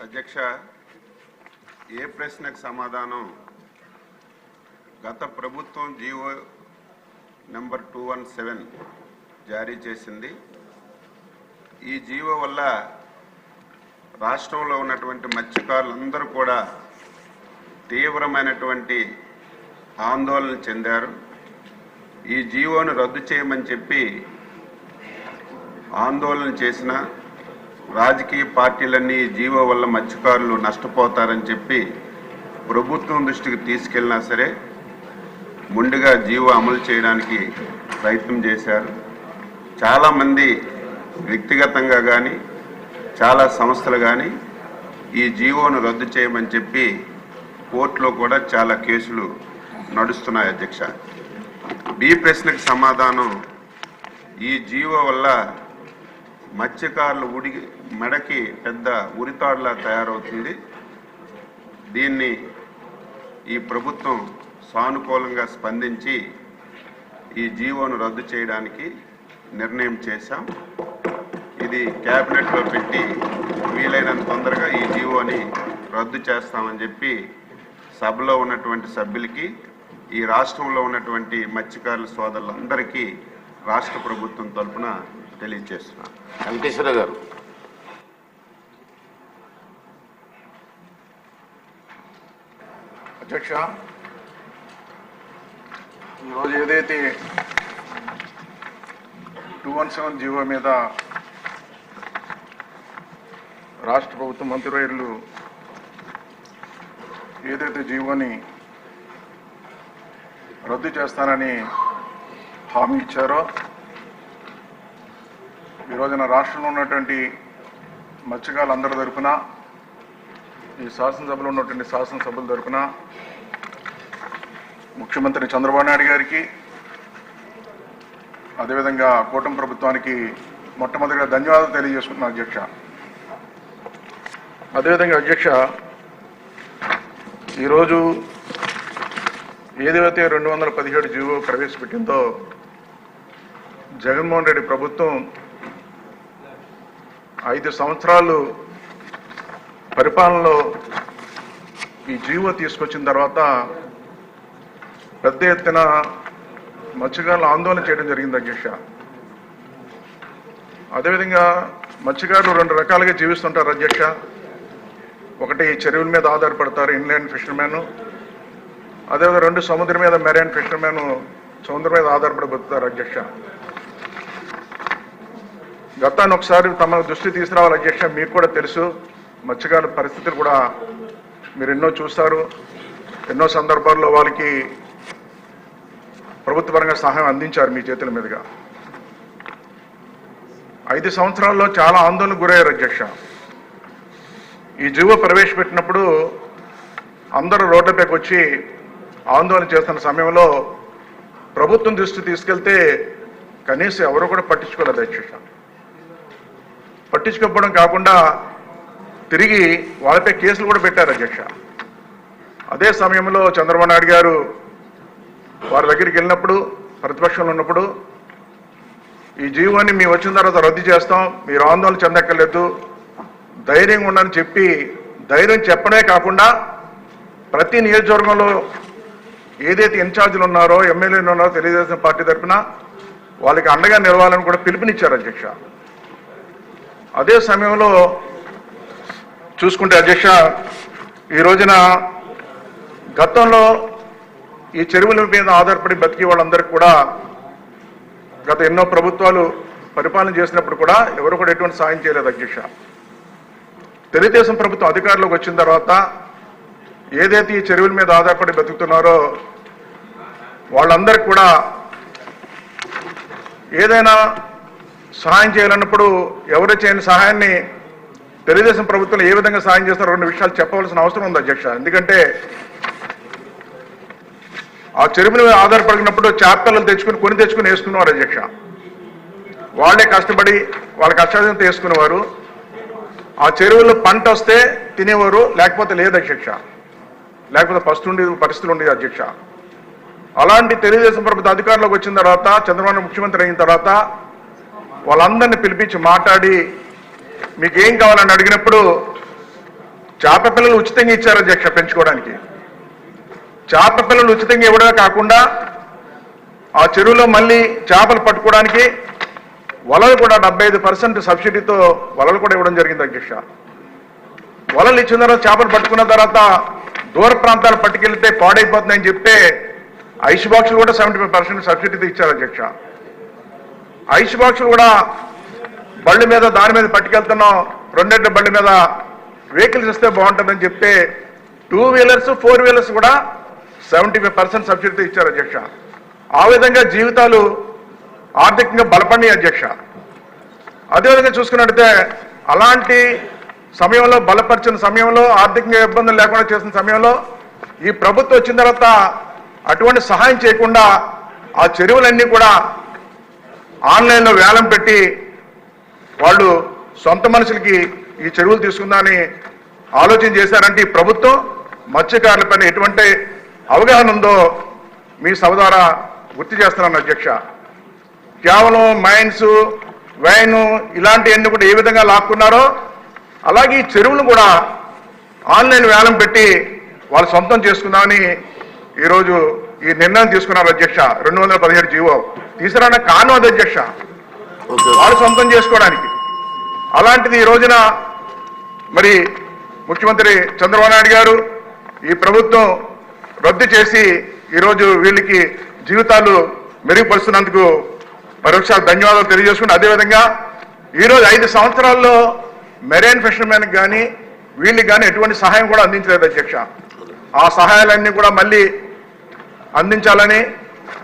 అధ్యక్ష, ఏ ప్రశ్నకు సమాధానం గత ప్రభుత్వం జీవో నెంబర్ 217 జారీ చేసింది. ఈ జీవో వల్ల రాష్ట్రంలో ఉన్నటువంటి మత్స్యకారులందరూ కూడా తీవ్రమైనటువంటి ఆందోళన చెందారు. ఈ జీవోను రద్దు చేయమని చెప్పి ఆందోళన చేసిన రాజకీయ పార్టీలన్నీ ఈ జీవో వల్ల మత్స్యకారులు నష్టపోతారని చెప్పి ప్రభుత్వం దృష్టికి తీసుకెళ్ళినా సరే ముందుగా జీవో అమలు చేయడానికి ప్రయత్నం చేశారు. చాలామంది వ్యక్తిగతంగా కానీ చాలా సంస్థలు కానీ ఈ జీవోను రద్దు చేయమని చెప్పి కోర్టులో కూడా చాలా కేసులు నడుస్తున్నాయి. అధ్యక్ష, ఈ ప్రశ్నకు సమాధానం ఈ జీవో వల్ల మత్స్యకారుల మెడకి పెద్ద ఉరితాడులా తయారవుతుంది. దీన్ని ఈ ప్రభుత్వం సానుకూలంగా స్పందించి ఈ జీవోను రద్దు చేయడానికి నిర్ణయం చేశాం. ఇది క్యాబినెట్లో పెట్టి వీలైనంత తొందరగా ఈ జీవోని రద్దు చేస్తామని చెప్పి సభలో ఉన్నటువంటి సభ్యులకి, ఈ రాష్ట్రంలో ఉన్నటువంటి మత్స్యకారుల సోదరులందరికీ రాష్ట్ర ప్రభుత్వం తరఫున తెలియజేస్తున్నాను. వెంకటేశ్వర గారు. అధ్యక్ష, ఈరోజు ఏదైతే 217 జీవో మీద రాష్ట్ర ప్రభుత్వ మంత్రివర్యులు ఏదైతే జీవోని రద్దు చేస్తానని హామీ ఇచ్చారో, ఈ రోజున రాష్ట్రంలో ఉన్నటువంటి మత్స్యకారులందరి తరపున, ఈ శాసనసభలో ఉన్నటువంటి శాసనసభ్యుల తరపున ముఖ్యమంత్రి చంద్రబాబు నాయుడు గారికి, అదేవిధంగా కూటమి ప్రభుత్వానికి మొట్టమొదటిగా ధన్యవాదాలు తెలియజేసుకుంటున్నాను అధ్యక్ష. అదేవిధంగా అధ్యక్ష, ఈరోజు ఏదైతే 217 జీవో ప్రవేశపెట్టిందో జగన్మోహన్ రెడ్డి ప్రభుత్వం 5 సంవత్సరాలు పరిపాలనలో ఈ జీవో తీసుకొచ్చిన తర్వాత పెద్ద ఎత్తున మత్స్యకారులు ఆందోళన చేయడం జరిగింది అధ్యక్ష. అదేవిధంగా మత్స్యకారులు 2 రకాలుగా జీవిస్తుంటారు అధ్యక్ష. ఒకటి చెరువుల మీద ఆధారపడతారు, ఇన్లాండ్ ఫిషర్మెన్. అదేవిధంగా 2 సముద్రం మీద మెరైన్ ఫిషర్మెన్, సముద్రం మీద ఆధారపడి బతుకుతారు అధ్యక్ష. గతాన్ని ఒకసారి తమ దృష్టి తీసుకురావాలి అధ్యక్ష. మీకు కూడా తెలుసు, మత్స్యకారుల పరిస్థితులు కూడా మీరు ఎన్నో చూస్తారు. ఎన్నో సందర్భాల్లో వాళ్ళకి ప్రభుత్వపరంగా సహాయం అందించారు మీ చేతుల మీదుగా. 5 సంవత్సరాల్లో చాలా ఆందోళనకు గురయ్యారు అధ్యక్ష. ఈ జీవో ప్రవేశపెట్టినప్పుడు అందరూ రోడ్లపైకి వచ్చి ఆందోళన చేస్తున్న సమయంలో ప్రభుత్వం దృష్టి తీసుకెళ్తే కనీసం ఎవరు కూడా పట్టించుకోలేదు అధ్యక్ష. పట్టించుకోకపోవడం కాకుండా తిరిగి వాళ్ళపై కేసులు కూడా పెట్టారు అధ్యక్ష. అదే సమయంలో చంద్రబాబు నాయుడు గారు వారి దగ్గరికి వెళ్ళినప్పుడు, ప్రతిపక్షంలో ఉన్నప్పుడు, ఈ జీవోని మేము వచ్చిన తర్వాత రద్దు చేస్తాం, మీరు ఆందోళన చెందక్కర్లేదు, ధైర్యంగా ఉండని చెప్పి, ధైర్యం చెప్పడమే కాకుండా ప్రతి నియోజకవర్గంలో ఏదైతే ఇన్ఛార్జీలు ఉన్నారో, ఎమ్మెల్యేలు ఉన్నారో తెలుగుదేశం పార్టీ తరఫున వాళ్ళకి అండగా నిలవాలని కూడా పిలుపునిచ్చారు అధ్యక్ష. అదే సమయంలో చూసుకుంటే అధ్యక్ష, ఈ రోజున గతంలో ఈ చెరువుల మీద ఆధారపడి బతికే వాళ్ళందరికీ కూడా గత ఎన్నో ప్రభుత్వాలు పరిపాలన చేసినప్పుడు కూడా ఎవరు కూడా ఎటువంటి సాయం చేయలేదు అధ్యక్ష. తెలుగుదేశం ప్రభుత్వం అధికారంలోకి వచ్చిన తర్వాత ఏదైతే ఈ చెరువుల మీద ఆధారపడి బతుకుతున్నారో వాళ్ళందరికీ కూడా ఏదైనా సహాయం చేయాలన్నప్పుడు ఎవరు చేయని సహాయాన్ని తెలుగుదేశం ప్రభుత్వంలో ఏ విధంగా సహాయం చేస్తారో 2 విషయాలు చెప్పవలసిన అవసరం ఉంది అధ్యక్ష. ఎందుకంటే ఆ చెరువుల మీద ఆధారపడినప్పుడు చేపలు తెచ్చుకుని వేసుకునేవారు అధ్యక్ష. వాళ్ళే కష్టపడి వాళ్ళ కష్టాలతో వేసుకునేవారు. ఆ చెరువుల్లో పంట వస్తే తినేవారు, లేకపోతే లేదు అధ్యక్ష, లేకపోతే పరిస్థితులు ఉండేది అధ్యక్ష. అలాంటి తెలుగుదేశం ప్రభుత్వం అధికారంలోకి వచ్చిన తర్వాత, చంద్రబాబు ముఖ్యమంత్రి అయిన తర్వాత వాళ్ళందరినీ పిలిపించి మాట్లాడి మీకు ఏం కావాలని అడిగినప్పుడు చేప పిల్లలు ఉచితంగా ఇచ్చారు అధ్యక్ష పెంచుకోవడానికి. చేప పిల్లలు ఉచితంగా ఇవ్వడమే కాకుండా ఆ చెరువులో మళ్ళీ చేపలు పట్టుకోవడానికి వలలు కూడా 75% సబ్సిడీతో వలలు కూడా ఇవ్వడం జరిగింది అధ్యక్ష. వలలు ఇచ్చిన తర్వాత చేపలు పట్టుకున్న తర్వాత దూర ప్రాంతాలు పట్టుకెళ్తే పాడైపోతుందని చెప్తే ఐస్ బాక్సులు కూడా 75% సబ్సిడీతో ఇచ్చారు అధ్యక్ష. ఐస్ బాక్సులు కూడా బళ్ళు మీద దాని మీద పట్టుకెళ్తున్నాం, 2 బళ్ళ మీద వెహికల్స్ ఇస్తే బాగుంటుందని చెప్తే 2 వీలర్స్ 4 వీలర్స్ కూడా 75% సబ్సిడీతో ఇచ్చారు అధ్యక్ష. ఆ విధంగా జీవితాలు ఆర్థికంగా బలపడినాయి అధ్యక్ష. అదేవిధంగా చూసుకున్నట్టయితే అలాంటి సమయంలో బలపరిచిన సమయంలో ఆర్థికంగా ఇబ్బందులు లేకుండా చేసిన సమయంలో ఈ ప్రభుత్వం వచ్చిన తర్వాత అటువంటి సహాయం చేయకుండా ఆ చెరువులన్నీ కూడా ఆన్లైన్లో వేలం పెట్టి వాళ్ళు సొంత మనుషులకి ఈ చెరువులు తీసుకుందామని ఆలోచన చేశారంటే ఈ ప్రభుత్వం మత్స్యకారులపైన ఎటువంటి అవగాహన ఉందో మీ సభ ద్వారా గుర్తు చేస్తున్నాను అధ్యక్ష. కేవలం మైన్స్ వైన్ ఇలాంటివన్నీ కూడా ఏ విధంగా లాక్కున్నారో అలాగే ఈ చెరువులు కూడా ఆన్లైన్ వేలం పెట్టి వాళ్ళు సొంతం చేసుకుందామని ఈరోజు ఈ నిర్ణయం తీసుకున్నారు అధ్యక్ష. 217 జీవో తీసుకురావడం కారణం అది అధ్యక్ష, వాళ్ళు సొంతం చేసుకోవడానికి. అలాంటిది ఈ రోజున మరి ముఖ్యమంత్రి చంద్రబాబు నాయుడు గారు ఈ ప్రభుత్వం రద్దు చేసి ఈరోజు వీళ్ళకి జీవితాలు మెరుగుపరుస్తున్నందుకు మరొకసారి ధన్యవాదాలు తెలియజేసుకుంటే, అదేవిధంగా ఈరోజు 5 సంవత్సరాల్లో మెరైన్ ఫిషర్మెన్కి కానీ వీళ్ళకి కానీ ఎటువంటి సహాయం కూడా అందించలేదు అధ్యక్ష. ఆ సహాయాలన్నీ కూడా మళ్ళీ అందించాలని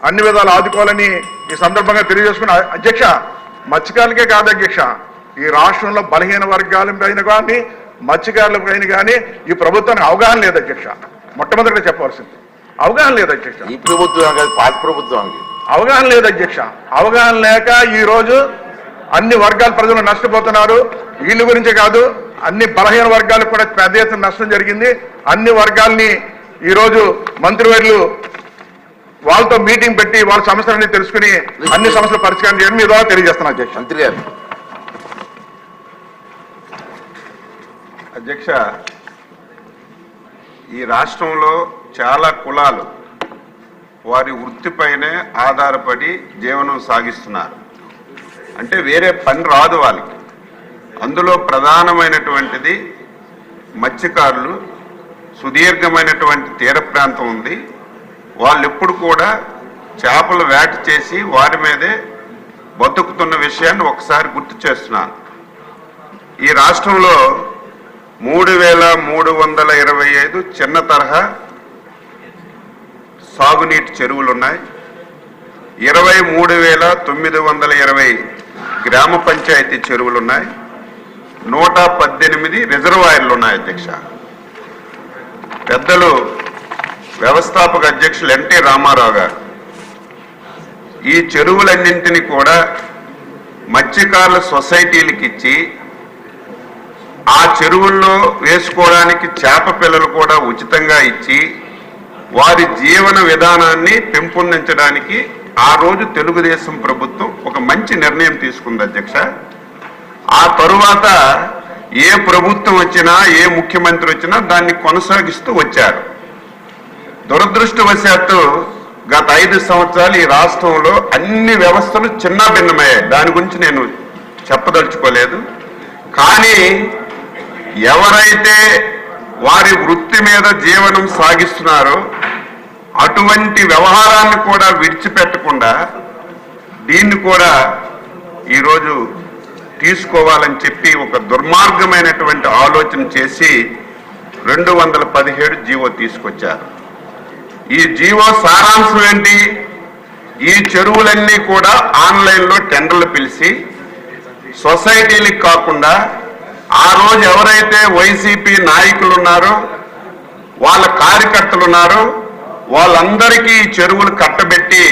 అన్ని విధాలు ఆదుకోవాలని ఈ సందర్భంగా తెలియజేసుకున్న అధ్యక్ష, మత్స్యకారులకే కాదు అధ్యక్ష, ఈ రాష్ట్రంలో బలహీన వర్గాలపైన కానీ మత్స్యకారులపైన కానీ ఈ ప్రభుత్వానికి అవగాహన లేదు అధ్యక్ష. మొట్టమొదటిగా చెప్పవలసింది అవగాహన లేదు అధ్యక్ష. ఈ ప్రభుత్వం కాదు, పాత ప్రభుత్వానికి అవగాహన లేదు అధ్యక్ష. అవగాహన లేక ఈ రోజు అన్ని వర్గాల ప్రజలు నష్టపోతున్నారు. వీళ్ళ గురించే కాదు, అన్ని బలహీన వర్గాలకు కూడా పెద్ద ఎత్తున నష్టం జరిగింది. అన్ని వర్గాల్ని ఈరోజు మంత్రివర్యులు వాళ్ళతో మీటింగ్ పెట్టి వాళ్ళ సమస్యలన్నీ తెలుసుకుని అన్ని సమస్యలు పరిష్కారం చేయడం మీ ద్వారా తెలియజేస్తున్నా అధ్యక్ష. మంత్రి గారు. అధ్యక్ష, ఈ రాష్ట్రంలో చాలా కులాలు వారి వృత్తిపైనే ఆధారపడి జీవనం సాగిస్తున్నారు. అంటే వేరే పని రాదు వాళ్ళకి. అందులో ప్రధానమైనటువంటిది మత్స్యకారులు. సుదీర్ఘమైనటువంటి తీర ప్రాంతం ఉంది. వాళ్ళు ఎప్పుడు కూడా చేపలు వేట చేసి వారి మీదే బతుకుతున్న విషయాన్ని ఒకసారి గుర్తు చేస్తున్నాను. ఈ రాష్ట్రంలో 3,325 చిన్న తరహా సాగునీటి చెరువులు ఉన్నాయి. 23,920 గ్రామ పంచాయతీ చెరువులు ఉన్నాయి. 118 రిజర్వాయర్లు ఉన్నాయి అధ్యక్ష. పెద్దలు వ్యవస్థాపక అధ్యక్షులు ఎన్టీ రామారావు గారు ఈ చెరువులన్నింటినీ కూడా మత్స్యకారుల సొసైటీలకు ఇచ్చి ఆ చెరువుల్లో వేసుకోవడానికి చేప పిల్లలు కూడా ఉచితంగా ఇచ్చి వారి జీవన విధానాన్ని పెంపొందించడానికి ఆ రోజు తెలుగుదేశం ప్రభుత్వం ఒక మంచి నిర్ణయం తీసుకుంది అధ్యక్ష. ఆ తరువాత ఏ ప్రభుత్వం వచ్చినా ఏ ముఖ్యమంత్రి వచ్చినా దాన్ని కొనసాగిస్తూ వచ్చారు. దురదృష్టవశాత్తు గత 5 సంవత్సరాలు ఈ రాష్ట్రంలో అన్ని వ్యవస్థలు చిన్న భిన్నమయ్యాయి. దాని గురించి నేను చెప్పదలుచుకోలేదు. కానీ ఎవరైతే వారి వృత్తి మీద జీవనం సాగిస్తున్నారో అటువంటి వ్యవహారాన్ని కూడా విడిచిపెట్టకుండా దీన్ని కూడా ఈరోజు తీసుకోవాలని చెప్పి ఒక దుర్మార్గమైనటువంటి ఆలోచన చేసి 217 జీవో తీసుకొచ్చారు. ఈ జీవో సారాంశం ఏంటి? ఈ చెరువులన్నీ కూడా ఆన్లైన్లో టెండర్లు పిలిచి సొసైటీలకు కాకుండా ఆ రోజు ఎవరైతే వైసీపీ నాయకులు ఉన్నారో వాళ్ళ కార్యకర్తలు ఉన్నారో వాళ్ళందరికీ ఈ చెరువులు కట్టబెట్టి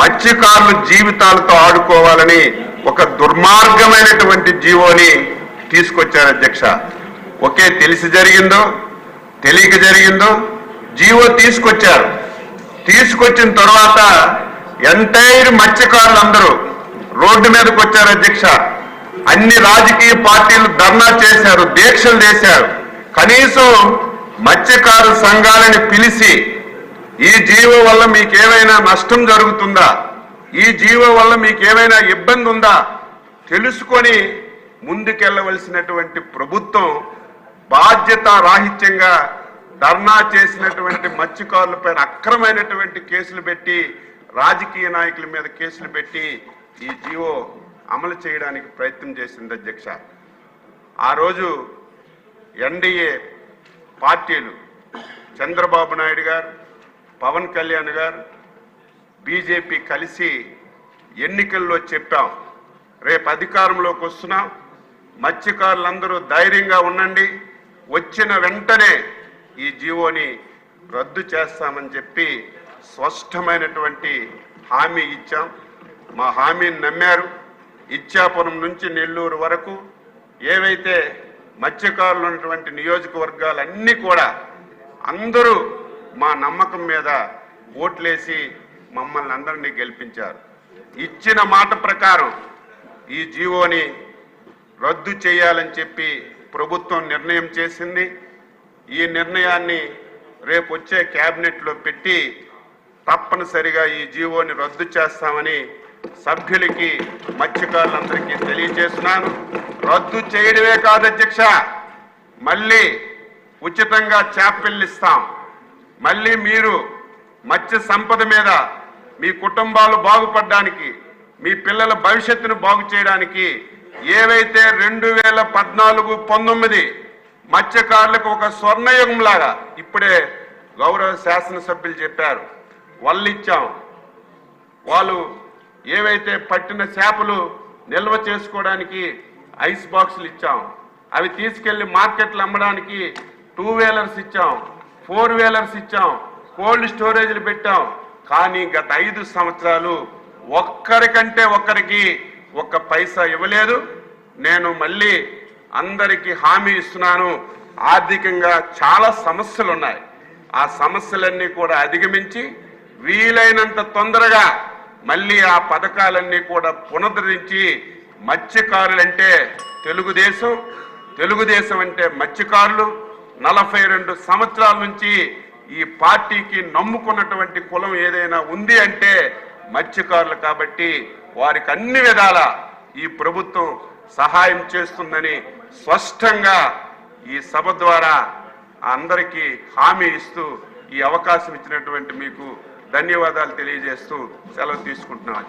మత్స్యకారుల జీవితాలతో ఆడుకోవాలని ఒక దుర్మార్గమైనటువంటి జీవోని తీసుకొచ్చారు అధ్యక్ష. ఒకే తెలిసి జరిగిందో తెలియక జరిగిందో జీవో తీసుకొచ్చారు. తీసుకొచ్చిన తర్వాత ఎంటైర్ మత్స్యకారులందరూ రోడ్డు మీదకి వచ్చారు అధ్యక్ష. అన్ని రాజకీయ పార్టీలు ధర్నా చేశారు, దీక్షలు చేశారు. కనీసం మత్స్యకారు సంఘాలని పిలిచి ఈ జీవో వల్ల మీకేమైనా నష్టం జరుగుతుందా, ఈ జీవో వల్ల మీకేమైనా ఇబ్బంది ఉందా తెలుసుకొని ముందుకెళ్ళవలసినటువంటి ప్రభుత్వం బాధ్యత రాహిత్యంగా ధర్నా చేసినటువంటి మత్స్యకారులపై అక్రమైనటువంటి కేసులు పెట్టి రాజకీయ నాయకుల మీద కేసులు పెట్టి ఈ జీవో అమలు చేయడానికి ప్రయత్నం చేసింది అధ్యక్ష. ఆ రోజు ఎన్డీఏ పార్టీలు చంద్రబాబు నాయుడు గారు, పవన్ కళ్యాణ్ గారు, బీజేపీ కలిసి ఎన్నికల్లో చెప్పాం, రేపు అధికారంలోకి వస్తున్నాం, మత్స్యకారులందరూ ధైర్యంగా ఉండండి, వచ్చిన వెంటనే ఈ జీవోని రద్దు చేస్తామని చెప్పి స్పష్టమైనటువంటి హామీ ఇచ్చాం. మా హామీని నమ్మారు. ఇచ్చాపురం నుంచి నెల్లూరు వరకు ఏవైతే మత్స్యకారులు ఉన్నటువంటి నియోజకవర్గాలన్నీ కూడా అందరూ మా నమ్మకం మీద ఓట్లేసి మమ్మల్ని అందరినీ గెలిపించారు. ఇచ్చిన మాట ప్రకారం ఈ జీవోని రద్దు చేయాలని చెప్పి ప్రభుత్వం నిర్ణయం చేసింది. ఈ నిర్ణయాన్ని రేపు వచ్చే క్యాబినెట్లో పెట్టి తప్పనిసరిగా ఈ జీవోని రద్దు చేస్తామని సభ్యులకి మత్స్యకారులందరికీ తెలియజేస్తున్నాను. రద్దు చేయడమే కాదు అధ్యక్ష, మళ్ళీ ఉచితంగా చేపలు ఇస్తాం. మళ్ళీ మీరు మత్స్య సంపద మీద మీ కుటుంబాలు బాగుపడడానికి, మీ పిల్లల భవిష్యత్తును బాగు చేయడానికి ఏవైతే 2014-19 మత్స్యకారులకు ఒక స్వర్ణయుగం లాగా ఇప్పుడే గౌరవ శాసనసభ్యులు చెప్పారు, వాళ్ళు ఇచ్చాం. వాళ్ళు ఏవైతే పట్టిన చేపలు నిల్వ చేసుకోవడానికి ఐస్ బాక్సులు ఇచ్చాం, అవి తీసుకెళ్లి మార్కెట్లు అమ్మడానికి 2 వీలర్స్ ఇచ్చాం, 4 వీలర్స్ ఇచ్చాం, కోల్డ్ స్టోరేజ్లు పెట్టాం. కానీ గత 5 సంవత్సరాలు ఒక్కరికంటే ఒక్కరికి ఒక్క పైసా ఇవ్వలేదు. నేను మళ్ళీ అందరికీ హామీ ఇస్తున్నాను, ఆర్థికంగా చాలా సమస్యలు ఉన్నాయి. ఆ సమస్యలన్నీ కూడా అధిగమించి వీలైనంత తొందరగా మళ్ళీ ఆ పథకాలన్నీ కూడా పునరుద్ధరించి మత్స్యకారులంటే తెలుగుదేశం, తెలుగుదేశం అంటే మత్స్యకారులు 42 సంవత్సరాల నుంచి ఈ పార్టీకి నమ్ముకున్నటువంటి కులం ఏదైనా ఉంది అంటే మత్స్యకారులు. కాబట్టి వారికి అన్ని విధాల ఈ ప్రభుత్వం సహాయం చేస్తుందని స్పష్టంగా ఈ సభ ద్వారా అందరికీ హామీ ఇస్తూ ఈ అవకాశం ఇచ్చినటువంటి మీకు ధన్యవాదాలు తెలియజేస్తూ సెలవు తీసుకుంటున్నాను.